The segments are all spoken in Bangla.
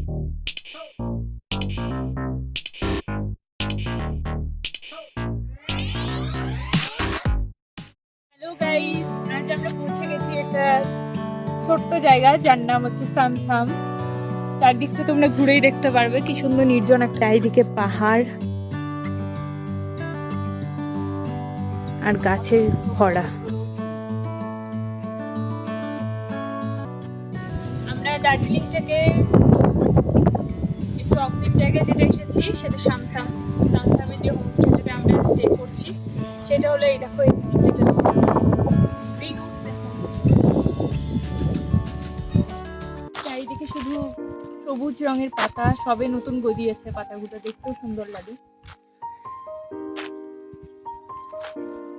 হ্যালো গাইস, আজ আমরা পৌঁছে গেছি একটা ছোট্ট জায়গা যার নাম হচ্ছে সামথাম। চারদিকটা তোমরা ঘুরেই দেখতে পারবে কি সুন্দর নির্জন একটা, এইদিকে পাহাড় আর গাছে ভরা। আমরা দার্জিলিং থেকে একটু অফিস জায়গায় যেটা এসেছি সেটা সামথাম। সামথামে যে হোমস্টেটা আমরা স্টে করছি সেটা হলো এই দেখো, এই হোমস্টেটা চারিদিকে শুধু সবুজ রঙের পাতা, সবে নতুন গজিয়েছে, পাতাগুলো দেখতেও সুন্দর লাগে।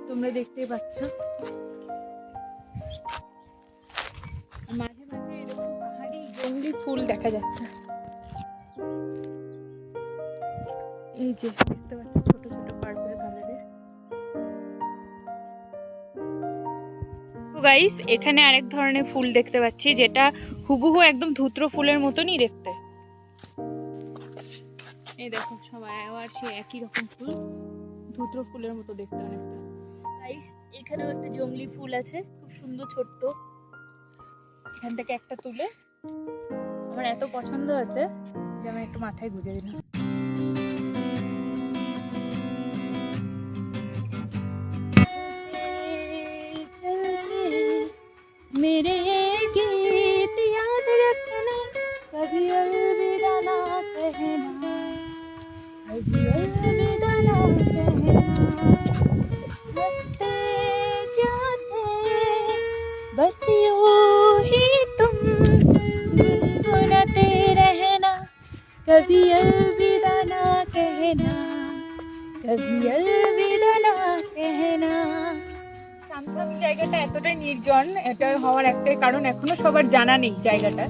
তোমরা দেখতেই পাচ্ছ মাঝে মাঝে এরকম পাহাড়ি জংলি ফুল দেখা যাচ্ছে। এই যে দেখতে পাচ্ছ ছোট ছোট পার্পল কালারের। তো গাইস, এখানে আরেক ধরনের ফুল দেখতে পাচ্ছি যেটা হুবহু একদম ধুত্র ফুলের মতনই দেখতে। এই দেখো সবাই আবার সে একই রকম ফুল, ধুত্র ফুলের মতো দেখতে অনেকটা। গাইস, এখানেও একটা জংলি ফুল আছে, খুব সুন্দর ছোট্ট। এখান থেকে একটা তুলে আমার এত পছন্দ হয়েছে যে আমি একটু মাথায় গুঁজে দিলাম। मेरे ये गीत याद रखना, कभी अलविदा ना कहना, कभी अलविदा ना कहना, हंसते जाते बस यूं ही तुम गुनगुनाते रहना, कभी अलविदा ना कहना, कभी अलविदा ना कहना। সামথাম জায়গাটা এতটাই নির্জন, এটা হওয়ার একটাই কারণ এখনো সবার জানা নেই জায়গাটা।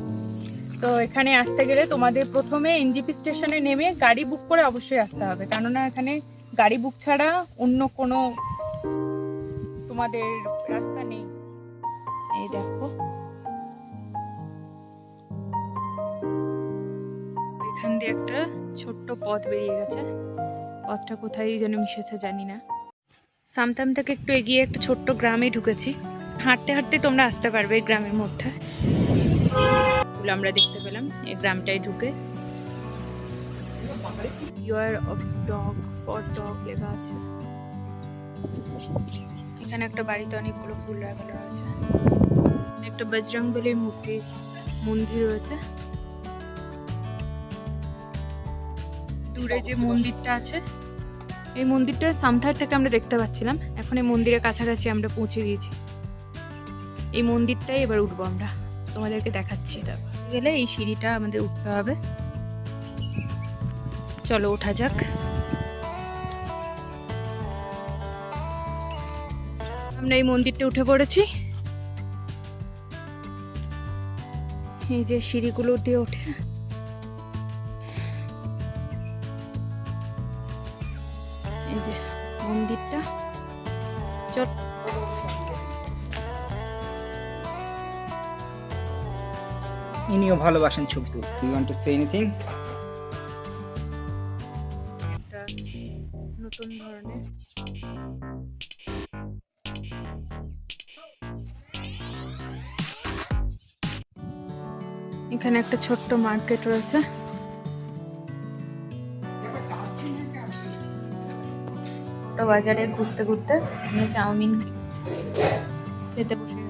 তো এখানে আসতে গেলে তোমাদের প্রথমে এনজিপি স্টেশনে নেমে গাড়ি বুক করে অবশ্যই আসতে হবে, কেননা এখানে গাড়ি বুক ছাড়া অন্য কোনো তোমাদের রাস্তা নেই। এই দেখো এখান দিয়ে একটা ছোট্ট পথ বেরিয়ে গেছে, পথটা কোথায় যেন মিশেছে জানি না। সামথাম থেকে একটু এগিয়ে একটা ছোট্ট গ্রামে ঢুকেছি, হাঁটতে হাঁটতে তোমরা আসতে পারবে এই গ্রামের মধ্যে। আমরা দেখতে পেলাম এই গ্রামটায় ঢুকে year of dog for dog লেখা আছে। এখানে একটা বাড়িতে অনেকগুলো ফুল লাগানো আছে, একটা বজরংবলীর মূর্তি মন্দির রয়েছে। দূরে যে মন্দিরটা আছে, এই মন্দিরটা সামথার থেকে আমরা দেখতে পাচ্ছিলাম। এখন এই মন্দিরের কাছাকাছি আমরা পৌঁছে গিয়েছি। এই মন্দিরটাই এবার উঠবো আমরা, তোমাদেরকে দেখাচ্ছি। তারপর গেলে এই সিঁড়িটা আমাদের উঠতে হবে, চলো ওঠা যাক। আমরা এই মন্দিরটা উঠে পড়েছি, এই যে সিঁড়িগুলো দিয়ে ওঠে। এই যে মন্দিরটা, চল। ইনিও ভালোবাসেন ছবি তুলতে। Do you want to say anything? একটা নতুন ধরনের এখানে একটা ছোট্ট মার্কেট রয়েছে। বাজারে ঘুরতে ঘুরতে চাউমিন খেতে বসে